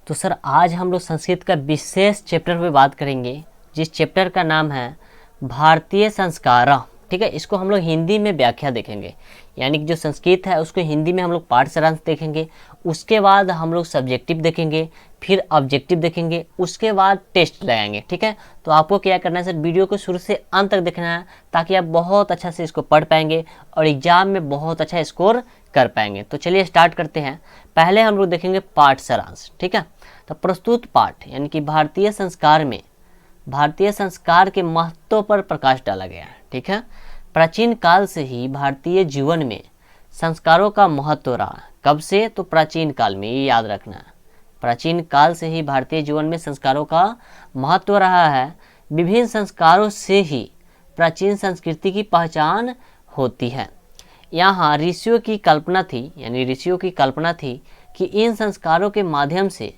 तो सर आज हम लोग संस्कृत का विशेष चैप्टर पे बात करेंगे, जिस चैप्टर का नाम है भारतीय संस्कार। ठीक है, इसको हम लोग हिंदी में व्याख्या देखेंगे, यानी कि जो संस्कृत है उसको हिंदी में हम लोग पाठ सारांश देखेंगे। उसके बाद हम लोग सब्जेक्टिव देखेंगे, फिर ऑब्जेक्टिव देखेंगे, उसके बाद टेस्ट लगाएंगे। ठीक है, तो आपको क्या करना है सर, वीडियो को शुरू से अंत तक देखना है ताकि आप बहुत अच्छा से इसको पढ़ पाएंगे और एग्जाम में बहुत अच्छा स्कोर कर पाएंगे। तो चलिए स्टार्ट करते हैं। पहले हम लोग देखेंगे पाठ सारांश। ठीक है, तो प्रस्तुत पाठ यानी कि भारतीय संस्कार में भारतीय संस्कार के महत्व पर प्रकाश डाला गया है। ठीक है, प्राचीन काल से ही भारतीय जीवन में संस्कारों का महत्व रहा। कब से? तो प्राचीन काल में, ये याद रखना है। प्राचीन काल से ही भारतीय जीवन में संस्कारों का महत्व रहा है। विभिन्न संस्कारों से ही प्राचीन संस्कृति की पहचान होती है। यहाँ ऋषियों की कल्पना थी, यानी ऋषियों की कल्पना थी कि इन संस्कारों के माध्यम से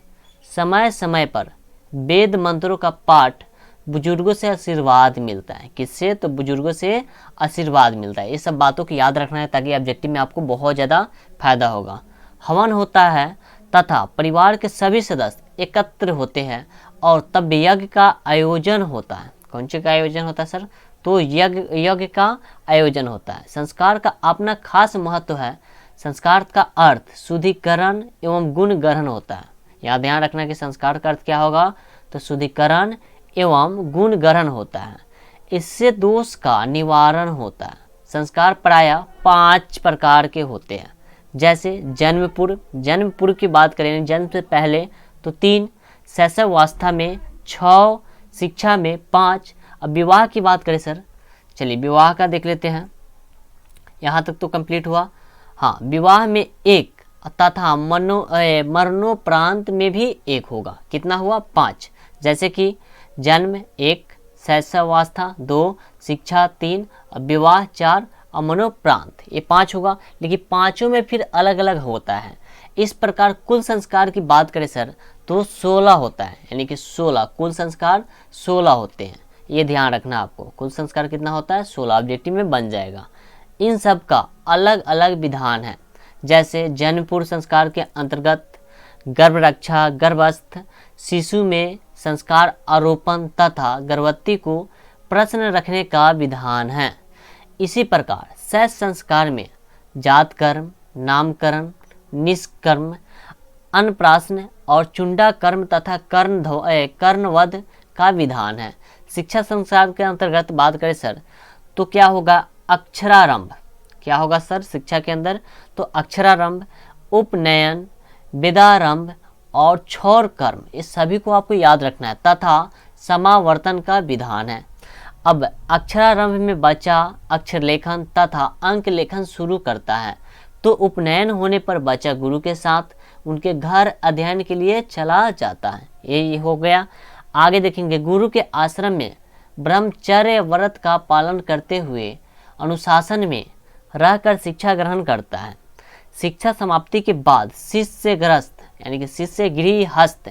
समय समय पर वेद मंत्रों का पाठ, बुजुर्गों से आशीर्वाद मिलता है। किससे? तो बुजुर्गों से आशीर्वाद मिलता है। ये सब बातों को याद रखना है ताकि ऑब्जेक्टिव में आपको बहुत ज़्यादा फायदा होगा। हवन होता है तथा परिवार के सभी सदस्य एकत्र होते हैं और तब यज्ञ का आयोजन होता है। कौन सी का आयोजन होता है सर? तो यज्ञ का आयोजन होता है। संस्कार का अपना खास महत्व है। संस्कार का अर्थ शुद्धिकरण एवं गुण ग्रहण होता है। यहाँ ध्यान रखना कि संस्कार का अर्थ क्या होगा, तो शुद्धिकरण एवं गुण ग्रहण होता है। इससे दोष का निवारण होता है। संस्कार प्रायः 5 प्रकार के होते हैं, जैसे जन्म पूर्व की बात करें, जन्म से पहले तो 3, शैशवावस्था में 6, शिक्षा में 5। अब विवाह की बात करें सर, चलिए विवाह का देख लेते हैं। यहाँ तक तो कंप्लीट हुआ। हाँ, विवाह में 1 तथा मरणोपरांत में भी 1 होगा। कितना हुआ? 5। जैसे कि जन्म 1, शैशवावस्था 2, शिक्षा 3, विवाह 4 और मरणोपरांत, ये 5 होगा। लेकिन पाँचों में फिर अलग अलग होता है। इस प्रकार कुल संस्कार की बात करें सर तो 16 होता है, यानी कि 16 कुल संस्कार 16 होते हैं। ये ध्यान रखना आपको, कुल संस्कार कितना होता है? 16। ऑब्जेक्टिव में बन जाएगा। इन सब का अलग अलग विधान है। जैसे जन्म पूर्व संस्कार के अंतर्गत गर्भ रक्षा, गर्भस्थ शिशु में संस्कार आरोपण तथा गर्भवती को प्रश्न रखने का विधान है। इसी प्रकार शैश संस्कार में जात कर्म, नामकरण, निष्कर्म, अन्नप्राशन और चुंडा कर्म तथा कर्णवध का विधान है। शिक्षा संस्कार के अंतर्गत बात करें सर तो क्या होगा? अक्षरारंभ। क्या होगा सर शिक्षा के अंदर? तो अक्षरारंभ, उपनयन, वेदारंभ और क्षौर कर्म, इस सभी को आपको याद रखना है। तथा समावर्तन का विधान है। अब अक्षरारंभ में बच्चा अक्षर लेखन तथा अंक लेखन शुरू करता है, तो उपनयन होने पर बच्चा गुरु के साथ उनके घर अध्ययन के लिए चला जाता है। ये हो गया। आगे देखेंगे, गुरु के आश्रम में ब्रह्मचर्य व्रत का पालन करते हुए अनुशासन में रहकर शिक्षा ग्रहण करता है। शिक्षा समाप्ति के बाद शिष्य ग्रस्त यानी कि शिष्य गृहस्थ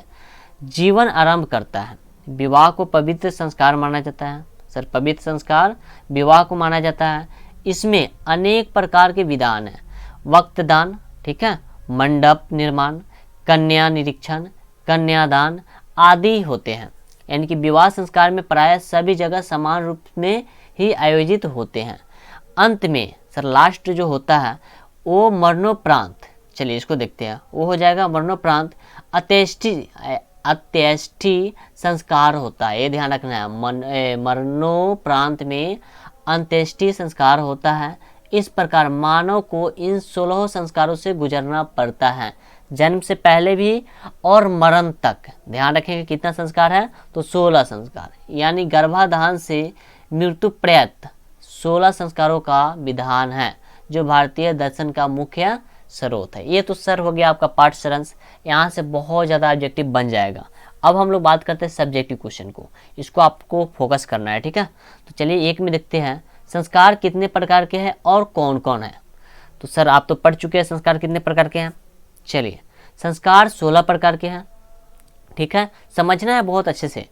जीवन आरंभ करता है। विवाह को पवित्र संस्कार माना जाता है। सर पवित्र संस्कार विवाह को माना जाता है। इसमें अनेक प्रकार के विधान हैं। वक्तदान, ठीक है, मंडप निर्माण, कन्या निरीक्षण, कन्यादान आदि होते हैं। यानी कि विवाह संस्कार में प्रायः सभी जगह समान रूप में ही आयोजित होते हैं। अंत में सर लास्ट जो होता है वो मरणोपरांत, चलिए इसको देखते हैं। वो हो जाएगा मरणोपरांत अंत्येष्टि संस्कार होता है। ये ध्यान रखना है, मरणोपरांत में अंत्येष्टि संस्कार होता है। इस प्रकार मानव को इन 16 संस्कारों से गुजरना पड़ता है, जन्म से पहले भी और मरण तक। ध्यान रखेंगे कितना संस्कार है, तो 16 संस्कार, यानी गर्भाधान से मृत्यु पर्यंत 16 संस्कारों का विधान है, जो भारतीय दर्शन का मुख्य स्रोत है। ये तो सर हो गया आपका पाठ सारांश। यहाँ से बहुत ज़्यादा ऑब्जेक्टिव बन जाएगा। अब हम लोग बात करते हैं सब्जेक्टिव क्वेश्चन को, इसको आपको फोकस करना है। ठीक है, तो चलिए एक में देखते हैं संस्कार कितने प्रकार के हैं और कौन कौन है। तो सर आप तो पढ़ चुके हैं संस्कार कितने प्रकार के हैं। चलिए, संस्कार 16 प्रकार के हैं। ठीक है, समझना है बहुत अच्छे से।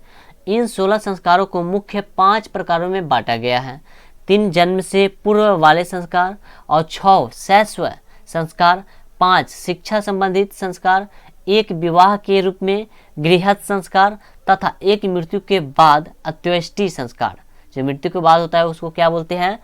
इन 16 संस्कारों को मुख्य 5 प्रकारों में बांटा गया है। 3 जन्म से पूर्व वाले संस्कार और 6 शैशव संस्कार, 5 शिक्षा संबंधित संस्कार एक विवाह के रूप में गृहस्थ संस्कार तथा एक मृत्यु के बाद अंत्येष्टि संस्कार। जो मृत्यु के बाद होता है उसको क्या बोलते हैं?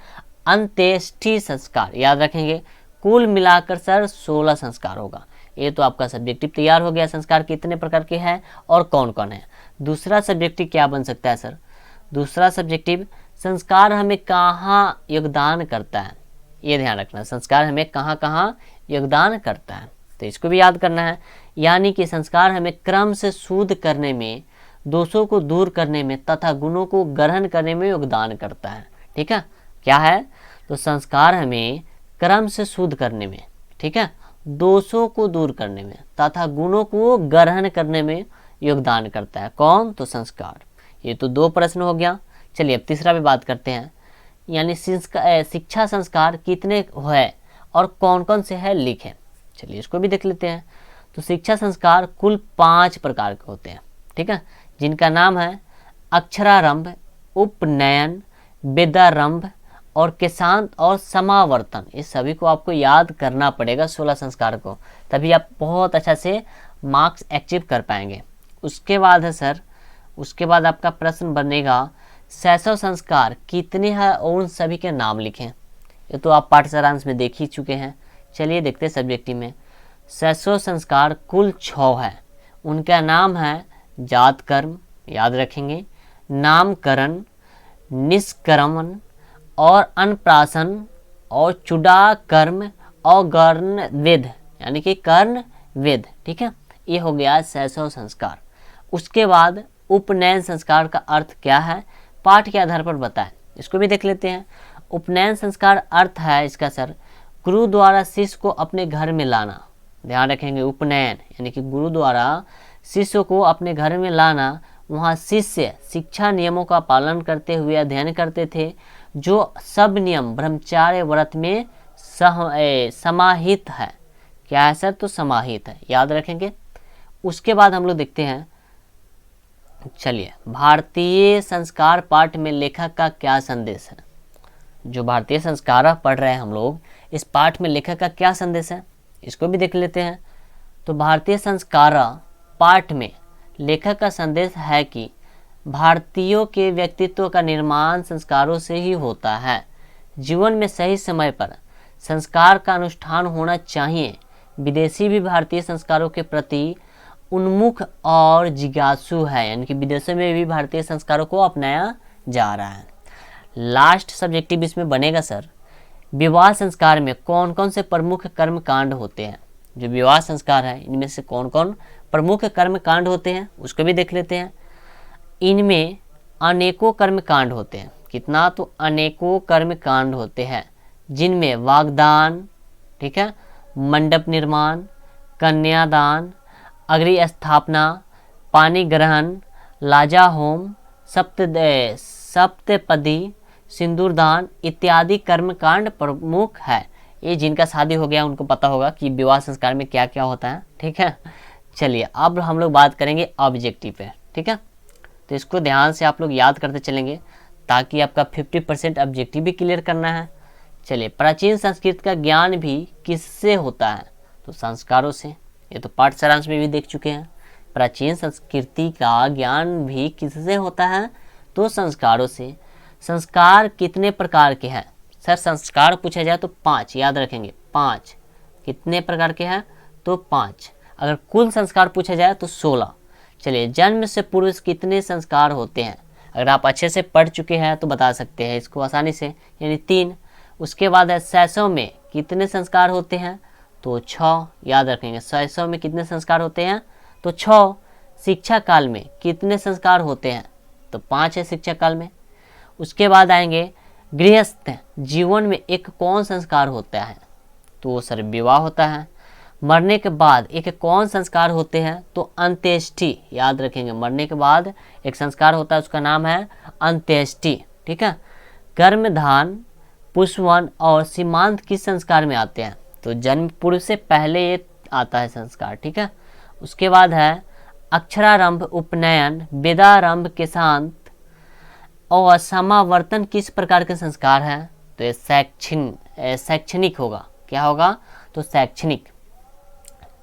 अंत्येष्टि संस्कार। याद रखेंगे, कुल मिलाकर सर 16 संस्कार होगा। ये तो आपका सब्जेक्टिव तैयार हो गया, संस्कार कितने प्रकार के हैं और कौन कौन है। दूसरा सब्जेक्टिव क्या बन सकता है सर? दूसरा सब्जेक्टिव, संस्कार हमें कहाँ योगदान करता है, ये ध्यान रखना। संस्कार हमें कहाँ कहाँ योगदान करता है, तो इसको भी याद करना है। यानी कि संस्कार हमें क्रम से शुद्ध करने में, दोषों को दूर करने में तथा गुणों को ग्रहण करने में योगदान करता है। ठीक है, क्या है? तो संस्कार हमें क्रम से शुद्ध करने में, ठीक है, दोषों को दूर करने में तथा गुणों को ग्रहण करने में योगदान करता है। कौन? तो संस्कार। ये तो 2 प्रश्न हो गया। चलिए अब तीसरा भी बात करते हैं, यानी शिक्षा संस्कार कितने है और कौन कौन से है लिखें। चलिए इसको भी देख लेते हैं। तो शिक्षा संस्कार कुल 5 प्रकार के होते हैं, ठीक है, जिनका नाम है अक्षरारंभ, उपनयन, वेदारंभ और केशांत और समावर्तन। इस सभी को आपको याद करना पड़ेगा, 16 संस्कार को, तभी आप बहुत अच्छा से मार्क्स अचीव कर पाएंगे। उसके बाद है सर, उसके बाद आपका प्रश्न बनेगा शैशव संस्कार कितने हैं और उन सभी के नाम लिखें। ये तो आप पाठ सारांश में देख ही चुके हैं। चलिए देखते हैं सब्जेक्टिव में। शैशव संस्कार कुल 6 है। उनका नाम है जात कर्म, याद रखेंगे, नामकरण, निष्कर्मण और अन्नप्राशन और चुड़ा कर्म और कर्ण वेद, यानी कि कर्ण वेद। ठीक है, ये हो गया शैशव संस्कार। उसके बाद उपनयन संस्कार का अर्थ क्या है, पाठ के आधार पर बताएं। इसको भी देख लेते हैं। उपनयन संस्कार अर्थ है इसका सर, गुरु द्वारा शिष्य को अपने घर में लाना। ध्यान रखेंगे, उपनयन यानी कि गुरु द्वारा शिष्य को अपने घर में लाना। वहाँ शिष्य शिक्षा नियमों का पालन करते हुए अध्ययन करते थे, जो सब नियम ब्रह्मचार्य व्रत में समाहित है। क्या है सर? तो समाहित है, याद रखेंगे। उसके बाद हम लोग देखते हैं, चलिए भारतीय संस्कार पाठ में लेखक का क्या संदेश है। जो भारतीय संस्कार पढ़ रहे हैं हम लोग, इस पाठ में लेखक का क्या संदेश है, इसको भी देख लेते हैं। तो भारतीय संस्कार पाठ में लेखक का संदेश है कि भारतीयों के व्यक्तित्व का निर्माण संस्कारों से ही होता है। जीवन में सही समय पर संस्कार का अनुष्ठान होना चाहिए। विदेशी भी भारतीय संस्कारों के प्रति उन्मुख और जिज्ञासु है, यानी कि विदेशों में भी भारतीय संस्कारों को अपनाया जा रहा है। लास्ट सब्जेक्टिव इसमें बनेगा सर, विवाह संस्कार में कौन कौन से प्रमुख कर्म कांड होते हैं। जो विवाह संस्कार है इनमें से कौन कौन प्रमुख कर्म कांड होते हैं उसको भी देख लेते हैं। इनमें अनेकों कर्म कांड होते हैं। कितना? तो अनेकों कर्म कांड होते हैं, जिनमें वागदान, ठीक है, मंडप निर्माण, कन्यादान, अग्नि स्थापना, पानी ग्रहण, लाजा होम, सप्तपदी, सिंदूरदान इत्यादि कर्मकांड प्रमुख है। ये जिनका शादी हो गया उनको पता होगा कि विवाह संस्कार में क्या क्या होता है। ठीक है, चलिए अब हम लोग बात करेंगे ऑब्जेक्टिव पे। ठीक है, तो इसको ध्यान से आप लोग याद करते चलेंगे ताकि आपका 50% ऑब्जेक्टिव भी क्लियर करना है। चलिए, प्राचीन संस्कृत का ज्ञान भी किससे होता है? तो संस्कारों से। ये तो पाठ सारांश में भी देख चुके हैं। प्राचीन संस्कृति का ज्ञान भी किससे होता है? तो संस्कारों से। संस्कार कितने प्रकार के हैं? सर संस्कार पूछा जाए तो 5, याद रखेंगे 5। कितने प्रकार के हैं? तो 5। अगर कुल संस्कार पूछा जाए तो 16। चलिए, जन्म से पूर्व कितने संस्कार होते हैं? अगर आप अच्छे से पढ़ चुके हैं तो बता सकते हैं इसको आसानी से, यानी 3। उसके बाद है शैशव में कितने संस्कार होते हैं? तो 6, याद रखेंगे। शैशव में कितने संस्कार होते हैं? तो 6। शिक्षा काल में कितने संस्कार होते हैं? तो 5 है शिक्षा काल में। उसके बाद आएंगे गृहस्थ जीवन में एक कौन संस्कार होता है? तो सर विवाह होता है। मरने के बाद एक कौन संस्कार होते हैं? तो अंत्येष्टि, याद रखेंगे। मरने के बाद एक संस्कार होता है, उसका नाम है अंत्येष्टि। ठीक है, कर्मधान, पुष्पवन और सीमांत किस संस्कार में आते हैं? तो जन्म पूर्व से पहले ये आता है संस्कार। ठीक है, उसके बाद है अक्षरारंभ, उपनयन, वेदारंभ, केशांत और समावर्तन किस प्रकार के संस्कार है? तो ये शैक्षणिक होगा। क्या होगा? तो शैक्षणिक।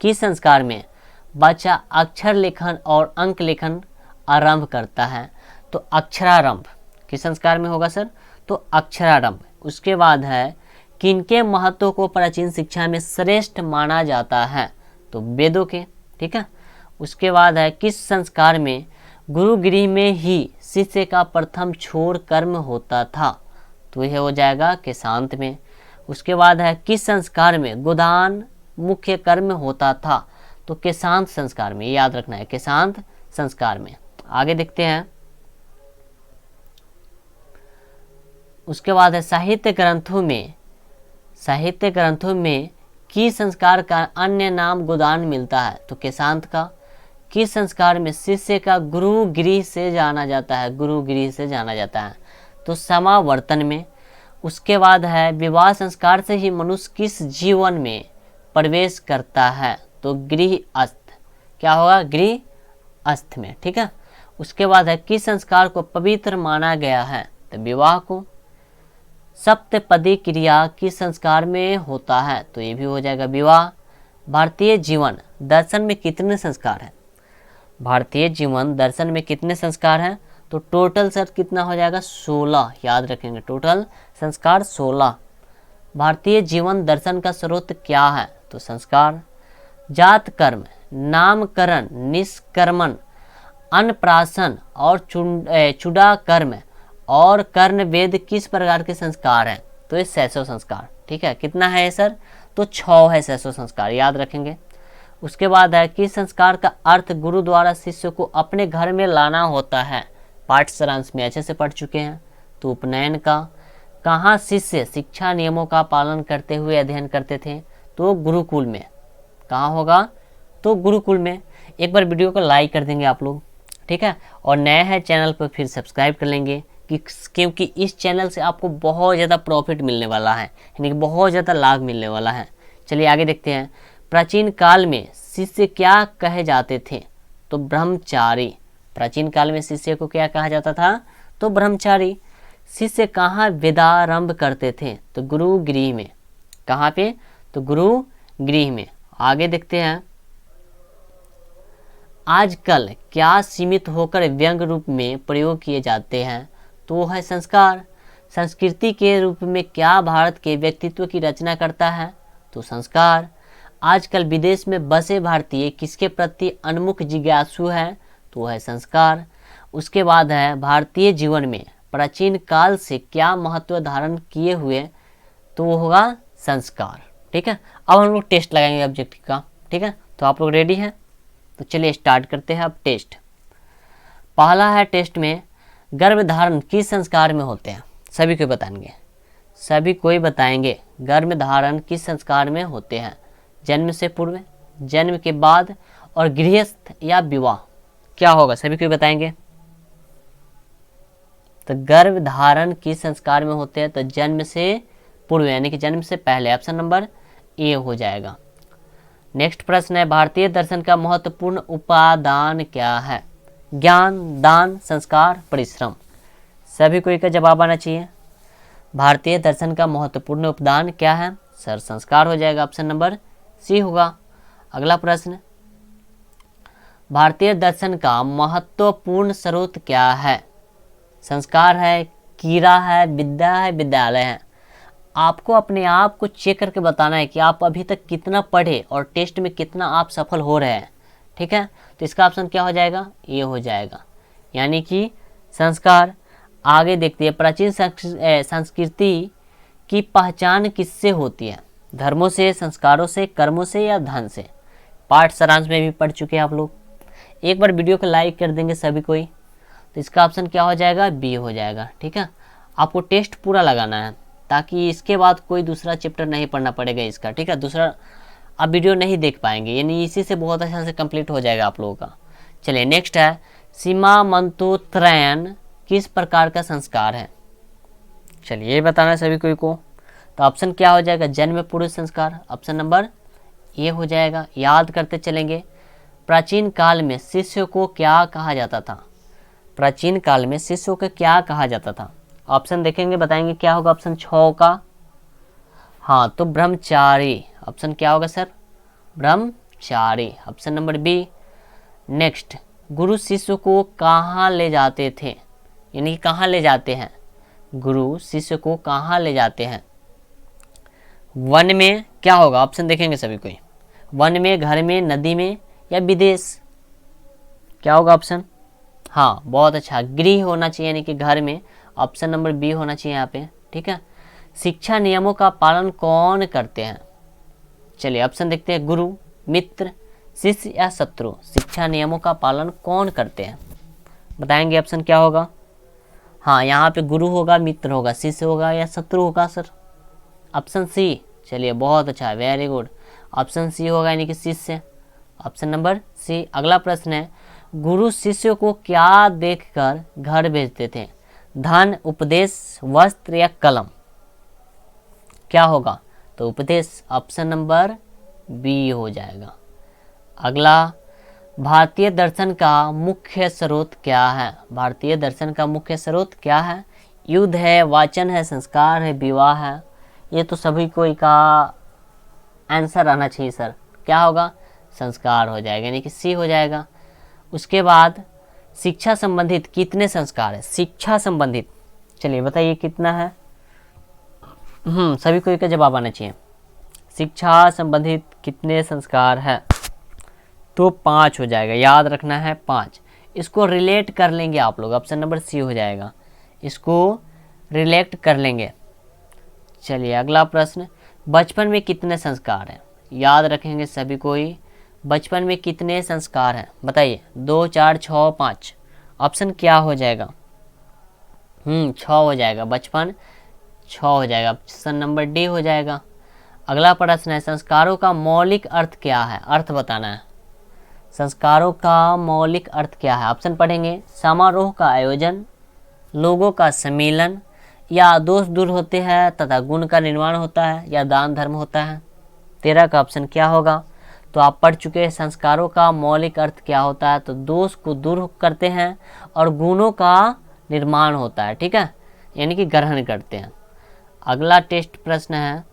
किस संस्कार में बच्चा अक्षर लेखन और अंक लेखन आरंभ करता है। तो अक्षरारंभ किस संस्कार में होगा सर? तो अक्षरारंभ। उसके बाद है किनके महत्व को प्राचीन शिक्षा में श्रेष्ठ माना जाता है? तो वेदों के। ठीक है। उसके बाद है किस संस्कार में गुरुगृह में ही शिष्य का प्रथम छोर कर्म होता था? तो यह हो जाएगा केशांत में। उसके बाद है किस संस्कार में गोदान मुख्य कर्म होता था? तो केशांत संस्कार में, याद रखना है, केशांत संस्कार में। आगे देखते हैं। उसके बाद है साहित्य ग्रंथों में किस संस्कार का अन्य नाम गोदान मिलता है? तो केशांत का। किस संस्कार में शिष्य का गुरुगृह से जाना जाता है? गुरुगृह से जाना जाता है, तो समावर्तन में। उसके बाद है विवाह संस्कार से ही मनुष्य किस जीवन में प्रवेश करता है? तो गृहस्थ। क्या होगा? गृहस्थ में। ठीक है। उसके बाद है किस संस्कार को पवित्र माना गया है? तो विवाह को। सप्तपदी क्रिया किस संस्कार में होता है? तो ये भी हो जाएगा विवाह। भारतीय जीवन दर्शन में कितने संस्कार हैं? भारतीय जीवन दर्शन में कितने संस्कार हैं? तो टोटल सर कितना हो जाएगा? 16। याद रखेंगे, टोटल संस्कार 16। भारतीय जीवन दर्शन का स्रोत क्या है? तो संस्कार। जात कर्म, नामकरण, निष्कर्मण, अन्नप्राशन और चूड़ा कर्म और कर्ण वेद किस प्रकार के संस्कार हैं? तो ये 600 संस्कार। ठीक है। कितना है सर? तो 6 है 600 संस्कार, याद रखेंगे। उसके बाद है किस संस्कार का अर्थ गुरु द्वारा शिष्य को अपने घर में लाना होता है? पाठ सारांश में अच्छे से पढ़ चुके हैं। तो उपनयन का। कहाँ शिष्य शिक्षा नियमों का पालन करते हुए अध्ययन करते थे? तो गुरुकुल में। कहाँ होगा? तो गुरुकुल में। एक बार वीडियो को लाइक कर देंगे आप लोग। ठीक है। और नया है चैनल पर फिर सब्सक्राइब कर लेंगे, क्योंकि इस चैनल से आपको बहुत ज़्यादा प्रॉफिट मिलने वाला है, यानी कि बहुत ज़्यादा लाभ मिलने वाला है। चलिए आगे देखते हैं। प्राचीन काल में शिष्य क्या कहे जाते थे? तो ब्रह्मचारी। प्राचीन काल में शिष्य को क्या कहा जाता था? तो ब्रह्मचारी। शिष्य कहाँ वेदारंभ करते थे? तो गुरुगृह में। कहाँ पे? तो गुरुगृह में। आगे देखते हैं। आजकल क्या सीमित होकर व्यंग रूप में प्रयोग किए जाते हैं? तो है संस्कार। संस्कृति के रूप में क्या भारत के व्यक्तित्व की रचना करता है? तो संस्कार। आजकल विदेश में बसे भारतीय किसके प्रति उन्मुख जिज्ञासु है? तो है संस्कार। उसके बाद है भारतीय जीवन में प्राचीन काल से क्या महत्व धारण किए हुए? तो वो होगा संस्कार। ठीक है। अब हम लोग टेस्ट लगाएंगे ऑब्जेक्टिव का। ठीक है। तो आप लोग रेडी हैं? तो चलिए स्टार्ट करते हैं अब टेस्ट। पहला है टेस्ट में गर्भधारण किस संस्कार में होते हैं? सभी को बताएंगे, सभी कोई बताएंगे गर्भधारण किस संस्कार में होते हैं? जन्म से पूर्व, जन्म के बाद और गृहस्थ या विवाह? क्या होगा? सभी कोई बताएंगे। तो गर्भधारण किस संस्कार में होते हैं? तो जन्म से पूर्व, यानी कि जन्म से पहले। ऑप्शन नंबर ए हो जाएगा। नेक्स्ट प्रश्न है भारतीय दर्शन का महत्वपूर्ण उपादान क्या है? ज्ञान, दान, संस्कार, परिश्रम। सभी को इसका जवाब आना चाहिए। भारतीय दर्शन का महत्वपूर्ण उपादान क्या है? सर संस्कार हो जाएगा। ऑप्शन नंबर सी होगा। अगला प्रश्न, भारतीय दर्शन का महत्वपूर्ण स्रोत क्या है? संस्कार है, कीड़ा है, विद्या है, विद्यालय है। आपको अपने आप को चेक करके बताना है कि आप अभी तक कितना पढ़े और टेस्ट में कितना आप सफल हो रहे हैं। ठीक है। तो इसका ऑप्शन क्या हो जाएगा? ये हो जाएगा, यानी कि संस्कार। आगे देखते हैं प्राचीन संस्कृति की पहचान किससे होती है? धर्मों से, संस्कारों से, कर्मों से या धन से? पाठ सारांश में भी पढ़ चुके हैं आप लोग। एक बार वीडियो को लाइक कर देंगे सभी कोई। तो इसका ऑप्शन क्या हो जाएगा? बी हो जाएगा। ठीक है। आपको टेस्ट पूरा लगाना है ताकि इसके बाद कोई दूसरा चैप्टर नहीं पढ़ना पड़ेगा इसका। ठीक है। दूसरा आप वीडियो नहीं देख पाएंगे, यानी इसी से बहुत अच्छा से कंप्लीट हो जाएगा आप लोगों का। चलिए नेक्स्ट है सीमांतोत्तरयन किस प्रकार का संस्कार है? चलिए ये बताना है सभी कोई को। तो ऑप्शन क्या हो जाएगा? जन्म पूर्व संस्कार। ऑप्शन नंबर ए हो जाएगा। याद करते चलेंगे। प्राचीन काल में शिष्य को क्या कहा जाता था? प्राचीन काल में शिष्यों को क्या कहा जाता था? ऑप्शन देखेंगे, बताएंगे क्या होगा। ऑप्शन 6 का, हाँ, तो ब्रह्मचारी। ऑप्शन क्या होगा सर? ब्रह्मचारी, ऑप्शन नंबर बी। नेक्स्ट, गुरु शिष्य को कहाँ ले जाते थे, यानी कि कहाँ ले जाते हैं, गुरु शिष्य को कहाँ ले जाते हैं। वन में क्या होगा, ऑप्शन देखेंगे सभी कोई, वन में, घर में, नदी में या विदेश, क्या होगा ऑप्शन। हाँ बहुत अच्छा, गृह होना चाहिए यानी कि घर में, ऑप्शन नंबर बी होना चाहिए यहाँ पे, ठीक है। शिक्षा नियमों का पालन कौन करते हैं, चलिए ऑप्शन देखते हैं, गुरु, मित्र, शिष्य या शत्रु। शिक्षा नियमों का पालन कौन करते हैं, बताएंगे ऑप्शन क्या होगा। हाँ यहाँ पे गुरु होगा, मित्र होगा, शिष्य होगा या शत्रु होगा सर, ऑप्शन सी। चलिए बहुत अच्छा, वेरी गुड, ऑप्शन सी होगा यानी कि शिष्य, ऑप्शन नंबर सी। अगला प्रश्न है, गुरु शिष्य को क्या देखकर घर भेजते थे, धन, उपदेश, वस्त्र या कलम, क्या होगा, तो उपदेश, ऑप्शन नंबर बी हो जाएगा। अगला, भारतीय दर्शन का मुख्य स्रोत क्या है, भारतीय दर्शन का मुख्य स्रोत क्या है, युद्ध है, वाचन है, संस्कार है, विवाह है। ये तो सभी कोई का आंसर आना चाहिए सर, क्या होगा, संस्कार हो जाएगा यानी कि सी हो जाएगा। उसके बाद शिक्षा संबंधित कितने संस्कार है, शिक्षा संबंधित, चलिए बताइए कितना है। सभी कोई का जवाब आना चाहिए, शिक्षा संबंधित कितने संस्कार है, तो 5 हो जाएगा, याद रखना है 5। इसको रिलेट कर लेंगे आप लोग, ऑप्शन नंबर सी हो जाएगा, इसको रिलेट कर लेंगे। चलिए अगला प्रश्न, बचपन में कितने संस्कार हैं, याद रखेंगे सभी कोई, बचपन में कितने संस्कार हैं, बताइए, 2, 4, 6, 5, ऑप्शन क्या हो जाएगा। 6 हो जाएगा, बचपन 6 हो जाएगा, ऑप्शन नंबर डी हो जाएगा। अगला प्रश्न है, संस्कारों का मौलिक अर्थ क्या है, अर्थ बताना है, संस्कारों का मौलिक अर्थ क्या है, ऑप्शन पढ़ेंगे, समारोह का आयोजन, लोगों का सम्मेलन, या दोष दूर होते हैं तथा गुण का निर्माण होता है, या दान धर्म होता है। 13 का ऑप्शन क्या होगा, तो आप पढ़ चुके हैं, संस्कारों का मौलिक अर्थ क्या होता है, तो दोष को दूर करते हैं और गुणों का निर्माण होता है, ठीक है, यानी कि ग्रहण करते हैं। अगला टेस्ट प्रश्न है,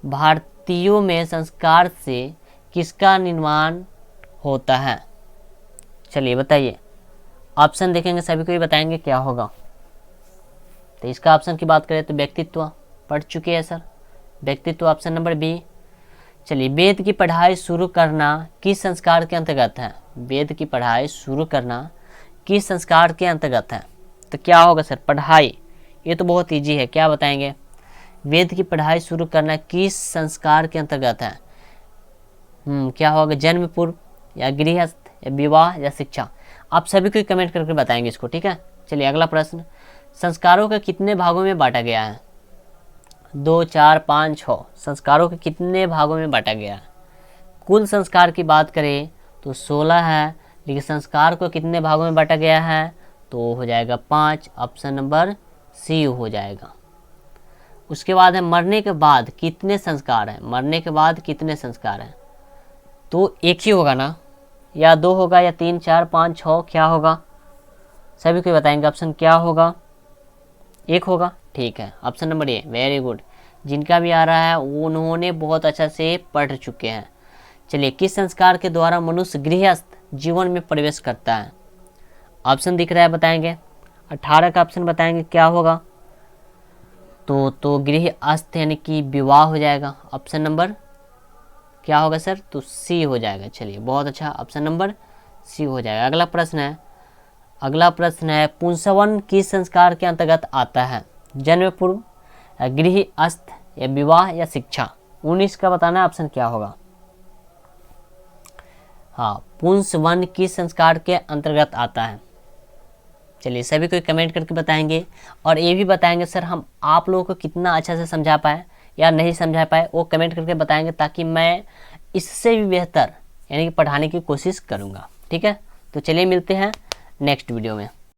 भारतीयों में संस्कार से किसका निर्माण होता है, चलिए बताइए, ऑप्शन देखेंगे सभी को ही बताएंगे क्या होगा। तो इसका ऑप्शन की बात करें तो व्यक्तित्व, पढ़ चुके हैं सर, व्यक्तित्व, ऑप्शन नंबर बी। चलिए, वेद की पढ़ाई शुरू करना किस संस्कार के अंतर्गत है, वेद की पढ़ाई शुरू करना किस संस्कार के अंतर्गत है, तो क्या होगा सर, पढ़ाई, ये तो बहुत इजी है, क्या बताएंगे, वेद की पढ़ाई शुरू करना किस संस्कार के अंतर्गत है। क्या होगा, जन्म पूर्व या गृहस्थ या विवाह या शिक्षा, आप सभी को कमेंट करके बताएंगे इसको, ठीक है। चलिए अगला प्रश्न, संस्कारों के कितने भागों में बांटा गया है, 2, 4, 5, 6, संस्कारों के कितने भागों में बांटा गया है। कुल संस्कार की बात करें तो 16 है, लेकिन संस्कार को कितने भागों में बांटा गया है, तो हो जाएगा 5, ऑप्शन नंबर सी हो जाएगा। उसके बाद है, मरने के बाद कितने संस्कार हैं, मरने के बाद कितने संस्कार हैं, तो एक ही होगा ना, या 2 होगा या 3, 4, 5, 6, क्या होगा, सभी को बताएंगे, ऑप्शन क्या होगा, 1 होगा, ठीक है, option number A, very good, जिनका भी आ रहा है उन्होंने बहुत अच्छा से पढ़ चुके हैं। चलिए, किस संस्कार के द्वारा मनुष्य गृहस्थ जीवन में प्रवेश करता है, ऑप्शन दिख रहा है, बताएंगे, 18 का ऑप्शन बताएंगे क्या होगा, तो गृहस्थ यानी कि विवाह हो जाएगा, ऑप्शन नंबर क्या होगा सर, तो सी हो जाएगा। चलिए बहुत अच्छा, ऑप्शन नंबर सी हो जाएगा। अगला प्रश्न है, पुंसवन किस संस्कार के अंतर्गत आता है, जन्म पूर्व या गृहस्थ या विवाह या शिक्षा, 19 का बताना है, ऑप्शन क्या होगा। हाँ, पुंसवन किस संस्कार के अंतर्गत आता है, चलिए सभी को कमेंट करके बताएंगे, और ये भी बताएंगे सर हम आप लोगों को कितना अच्छा से समझा पाए या नहीं समझा पाए, वो कमेंट करके बताएंगे, ताकि मैं इससे भी बेहतर यानी कि पढ़ाने की कोशिश करूँगा, ठीक है। तो चलिए मिलते हैं नेक्स्ट वीडियो में।